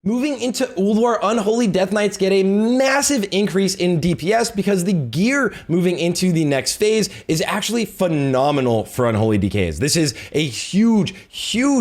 Moving into Ulduar, Unholy Death Knights get a massive increase in DPS because the gear moving into the next phase is actually phenomenal for Unholy DKs. This is a huge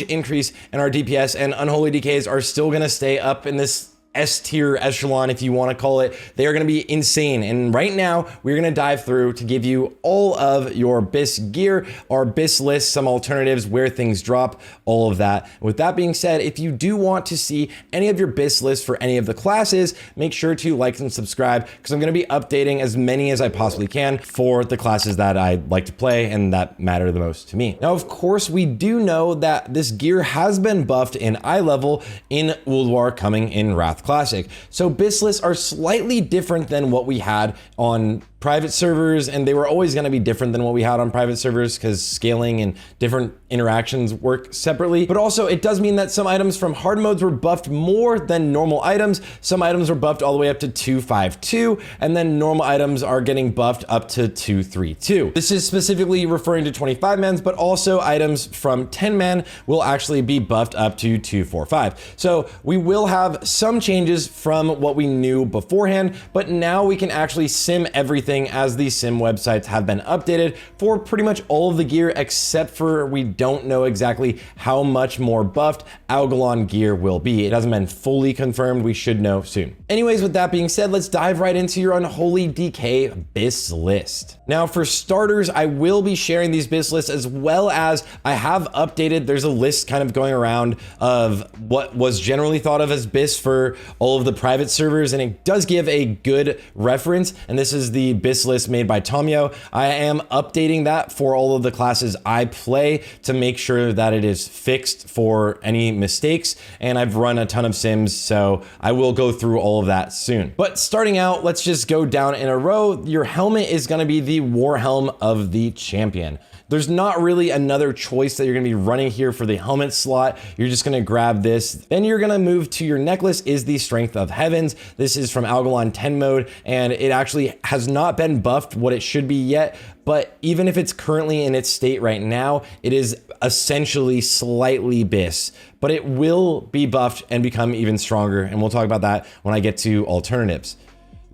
increase in our DPS, and Unholy DKs are still gonna stay up in this S-tier echelon, if you want to call it. They are going to be insane. And right now, we're going to dive through to give you all of your BiS gear, our BiS list, some alternatives, where things drop, all of that. With that being said, if you do want to see any of your BiS lists for any of the classes, make sure to like and subscribe, because I'm going to be updating as many as I possibly can for the classes that I like to play and that matter the most to me. Now, of course, we do know that this gear has been buffed in eye level in Ulduar coming in Wrath Classic. So BiS lists are slightly different than what we had on private servers, and they were always going to be different than what we had on private servers because scaling and different interactions work separately. But also it does mean that some items from hard modes were buffed more than normal items. Some items were buffed all the way up to 252, and then normal items are getting buffed up to 232. This is specifically referring to 25 mans, but also items from 10 man will actually be buffed up to 245. So we will have some changes from what we knew beforehand, but now we can actually sim everything as these sim websites have been updated for pretty much all of the gear, except for we don't know exactly how much more buffed Algalon gear will be. It hasn't been fully confirmed. We should know soon. Anyways, with that being said, let's dive right into your Unholy DK BiS list. Now, for starters, I will be sharing these BiS lists, as well as I have updated. There's a list kind of going around of what was generally thought of as BiS for all of the private servers, and it does give a good reference. And this is the BiS list made by Tomio. I am updating that for all of the classes I play to make sure that it is fixed for any mistakes. And I've run a ton of sims, so I will go through all of that soon. But starting out, let's just go down in a row. Your helmet is going to be the War Helm of the Champion. There's not really another choice that you're gonna be running here for the helmet slot. You're just gonna grab this. Then you're gonna move to your necklace is the Strength of Heavens. This is from Algalon 10 mode, and it actually has not been buffed what it should be yet. But even if it's currently in its state right now, it is essentially slightly BiS, but it will be buffed and become even stronger. And we'll talk about that when I get to alternatives.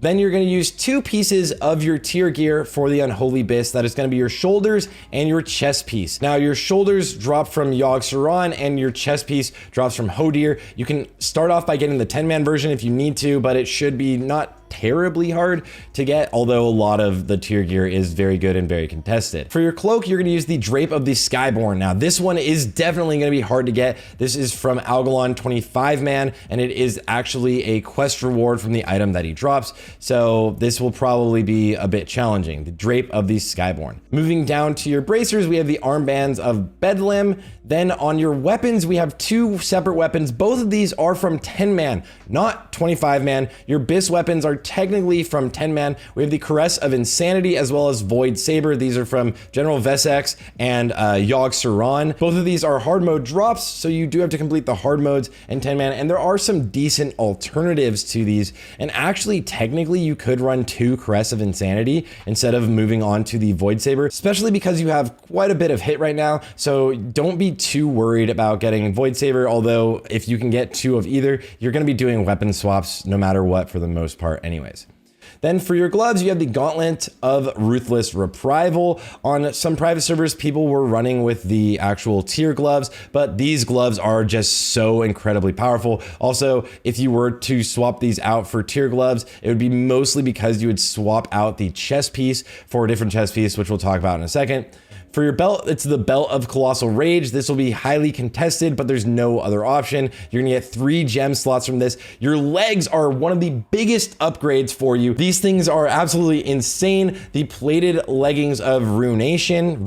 Then you're going to use two pieces of your tier gear for the Unholy BiS. That is going to be your shoulders and your chest piece. Now, your shoulders drop from Yogg-Saron and your chest piece drops from Hodir. You can start off by getting the 10-man version if you need to, but it should be not terribly hard to get, although a lot of the tier gear is very good and very contested. For your cloak, you're going to use the Drape of the Skyborn. Now, this one is definitely going to be hard to get. This is from Algalon 25 man, and it is actually a quest reward from the item that he drops. So this will probably be a bit challenging. The Drape of the Skyborn. Moving down to your bracers, we have the armbands of Bedlam. Then on your weapons, we have two separate weapons. Both of these are from 10 man, not 25 man. Your BiS weapons are technically from 10 man. We have the Caress of Insanity as well as Void Saber. These are from General Vesex and Yogg-Saron. Both of these are hard mode drops, so you do have to complete the hard modes in 10 man, and there are some decent alternatives to these. And actually, technically, you could run two Caress of Insanity instead of moving on to the Void Saber, especially because you have quite a bit of hit right now. So don't be too worried about getting Void Saber, although if you can get two of either, you're going to be doing weapon swaps no matter what for the most part anyways. Then for your gloves, you have the Gauntlet of Ruthless Reprisal. On some private servers, people were running with the actual tier gloves, but these gloves are just so incredibly powerful. Also, if you were to swap these out for tier gloves, it would be mostly because you would swap out the chest piece for a different chest piece, which we'll talk about in a second. For your belt, it's the Belt of Colossal Rage. This will be highly contested, but there's no other option. You're gonna get 3 gem slots from this. Your legs are one of the biggest upgrades for you. These things are absolutely insane. The plated leggings of Ruination,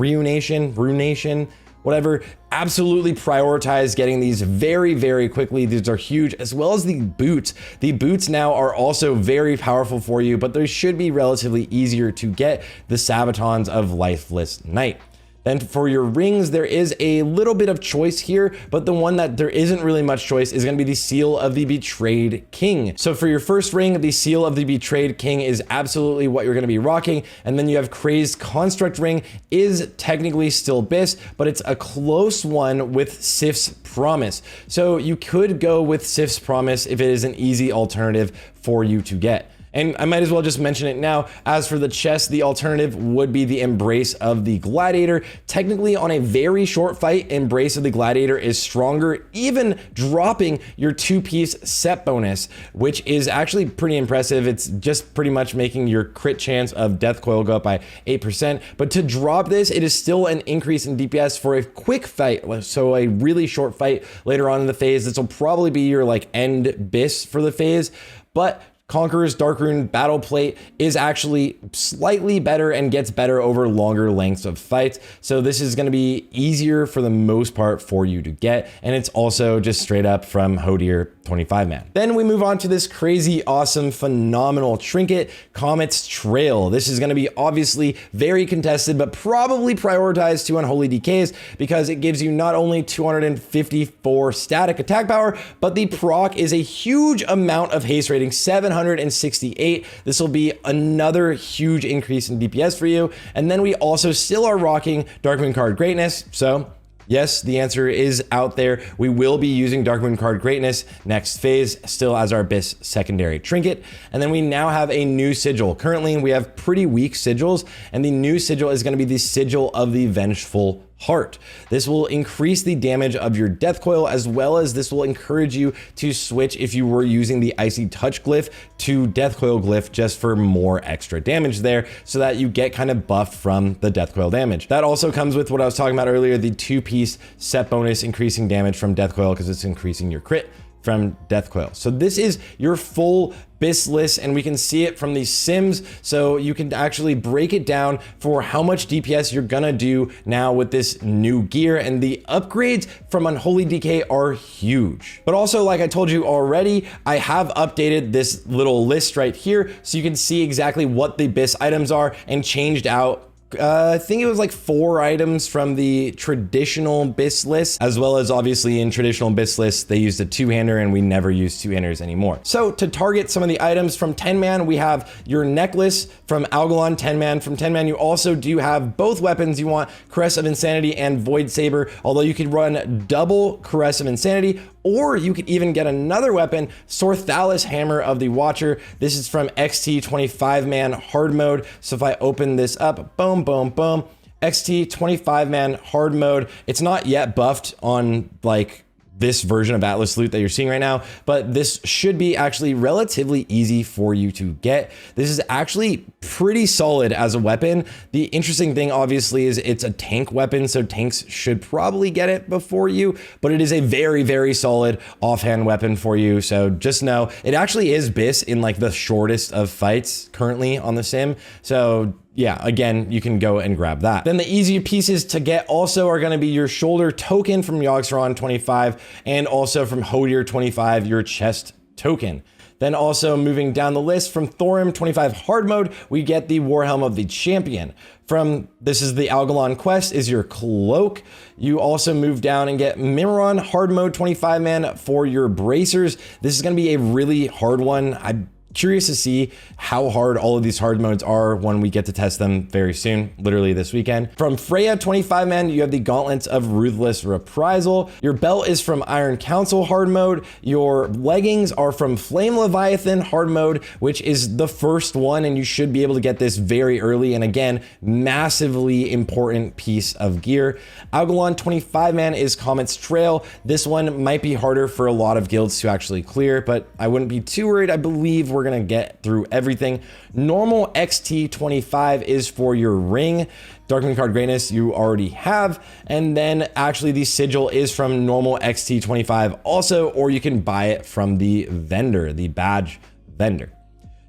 whatever, absolutely prioritize getting these very quickly. These are huge, as well as the boots. The boots now are also very powerful for you, but they should be relatively easier to get, the Sabatons of Lifeless Night. Then for your rings, there is a little bit of choice here, but the one that there isn't really much choice is going to be the Seal of the Betrayed King. So for your first ring, the Seal of the Betrayed King is absolutely what you're going to be rocking. And then you have Crazed Construct Ring, is technically still BiS, but it's a close one with Sif's Promise. So you could go with Sif's Promise if it is an easy alternative for you to get. And I might as well just mention it now. As for the chest, the alternative would be the Embrace of the Gladiator. Technically, on a very short fight, Embrace of the Gladiator is stronger, even dropping your 2-piece set bonus, which is actually pretty impressive. It's just pretty much making your crit chance of Death Coil go up by 8%. But to drop this, it is still an increase in DPS for a quick fight. So a really short fight later on in the phase. This will probably be your like end BiS for the phase. But Conqueror's Darkrune Battle Plate is actually slightly better and gets better over longer lengths of fights. So this is going to be easier for the most part for you to get. And it's also just straight up from Hodir 25-man. Then we move on to this crazy, awesome, phenomenal trinket, Comet's Trail. This is going to be obviously very contested, but probably prioritized to Unholy DKs because it gives you not only 254 static attack power, but the proc is a huge amount of haste rating, 768. This will be another huge increase in DPS for you. And then we also still are rocking Darkmoon Card Greatness. So yes, the answer is out there. We will be using Darkmoon Card Greatness next phase, still as our BiS secondary trinket. And then we now have a new sigil. Currently, we have pretty weak sigils, and the new sigil is going to be the Sigil of the Vengeful Heart. This will increase the damage of your Death Coil, as well as this will encourage you to switch if you were using the Icy Touch glyph to Death Coil glyph just for more extra damage there, so that you get kind of buffed from the Death Coil damage. That also comes with what I was talking about earlier, the 2-piece set bonus increasing damage from Death Coil because it's increasing your crit from Death Coil. So this is your full BiS list, and we can see it from these sims, so you can actually break it down for how much DPS you're gonna do now with this new gear, and the upgrades from Unholy DK are huge. But also, like I told you already, I have updated this little list right here so you can see exactly what the BiS items are and changed out I think it was like 4 items from the traditional BiS list, as well as obviously in traditional BiS lists, they used a 2-hander and we never use 2-handers anymore. So to target some of the items from 10-man, we have your necklace from Algalon 10-man. From 10-man, you also do have both weapons. You want Caress of Insanity and Void Saber, although you could run double Caress of Insanity, or you could even get another weapon, Sorthalis Hammer of the Watcher. This is from XT 25-man hard mode. So if I open this up, boom, boom, boom, XT 25-man hard mode. It's not yet buffed on like this version of Atlas loot that you're seeing right now, but this should be actually relatively easy for you to get. This is actually pretty solid as a weapon. The interesting thing obviously is it's a tank weapon, so tanks should probably get it before you, but it is a very, very solid offhand weapon for you. So just know it actually is BiS in like the shortest of fights currently on the sim. So yeah, again, you can go and grab that. Then the easier pieces to get also are going to be your shoulder token from Yogg-Saron 25 and also from Hodir 25, your chest token. Then also moving down the list from Thorim 25 hard mode, we get the Warhelm of the Champion. From this is the Algalon quest is your cloak. You also move down and get Mimiron hard mode 25-man for your bracers. This is going to be a really hard one. I'm curious to see how hard all of these hard modes are when we get to test them very soon, literally this weekend. From Freya 25-man, you have the Gauntlets of Ruthless Reprisal. Your belt is from Iron Council hard mode. Your leggings are from Flame Leviathan hard mode, which is the first one, and you should be able to get this very early. And again, massively important piece of gear. Algalon 25-man is Comet's Trail. This one might be harder for a lot of guilds to actually clear, but I wouldn't be too worried. I believe we're gonna get through everything. Normal XT 25 is for your ring. Darkmoon Card Greatness you already have, and then actually the sigil is from normal XT 25 also, or you can buy it from the vendor, the badge vendor.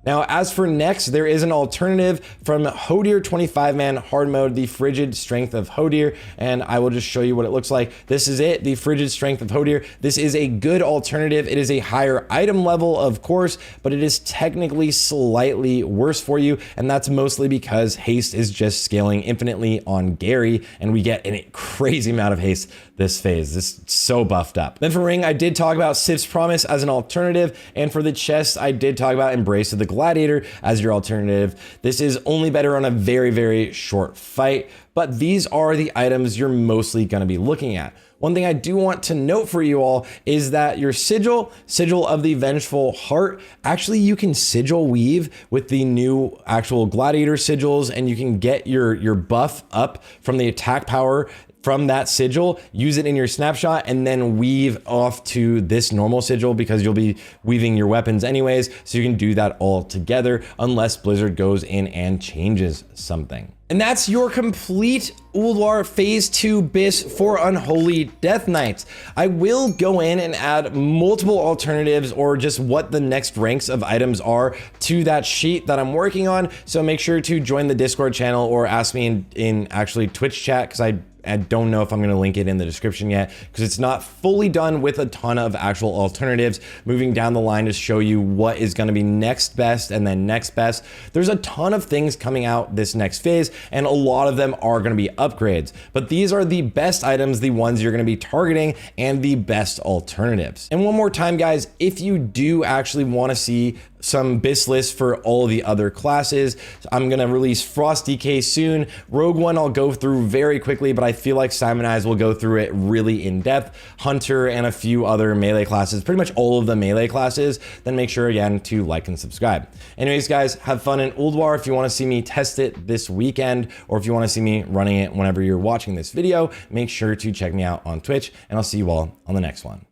Now, as for next, there is an alternative from Hodir 25-man hard mode, the Frigid Strength of Hodir, and I will just show you what it looks like. This is it, the Frigid Strength of Hodir. This is a good alternative. It is a higher item level, of course, but it is technically slightly worse for you, and that's mostly because haste is just scaling infinitely on Gary, and we get a crazy amount of haste this phase. This is so buffed up. Then for ring, I did talk about Sif's Promise as an alternative, and for the chest, I did talk about Embrace of the Gladiator as your alternative. This is only better on a very, very short fight, but these are the items you're mostly going to be looking at. One thing I do want to note for you all is that your sigil of the Vengeful Heart, actually you can sigil weave with the new actual gladiator sigils, and you can get your buff up from the attack power from that sigil, use it in your snapshot, and then weave off to this normal sigil because you'll be weaving your weapons anyways. So you can do that all together unless Blizzard goes in and changes something. And that's your complete Ulduar Phase 2 BiS for Unholy Death Knights. I will go in and add multiple alternatives or just what the next ranks of items are to that sheet that I'm working on. So make sure to join the Discord channel or ask me in actually Twitch chat, because I don't know if I'm going to link it in the description yet, because it's not fully done with a ton of actual alternatives moving down the line to show you what is going to be next best and then next best. There's a ton of things coming out this next phase, and a lot of them are going to be upgrades, but these are the best items, the ones you're going to be targeting, and the best alternatives. And one more time, guys, if you do actually want to see some BiS lists for all the other classes, I'm gonna release Frost DK soon. Rogue One I'll go through very quickly, but I feel like Simon Eyes will go through it really in depth. Hunter and a few other melee classes, pretty much all of the melee classes. Then make sure again to like and subscribe. Anyways, guys, have fun in Ulduar. If you want to see me test it this weekend, or if you want to see me running it whenever you're watching this video, make sure to check me out on Twitch, and I'll see you all on the next one.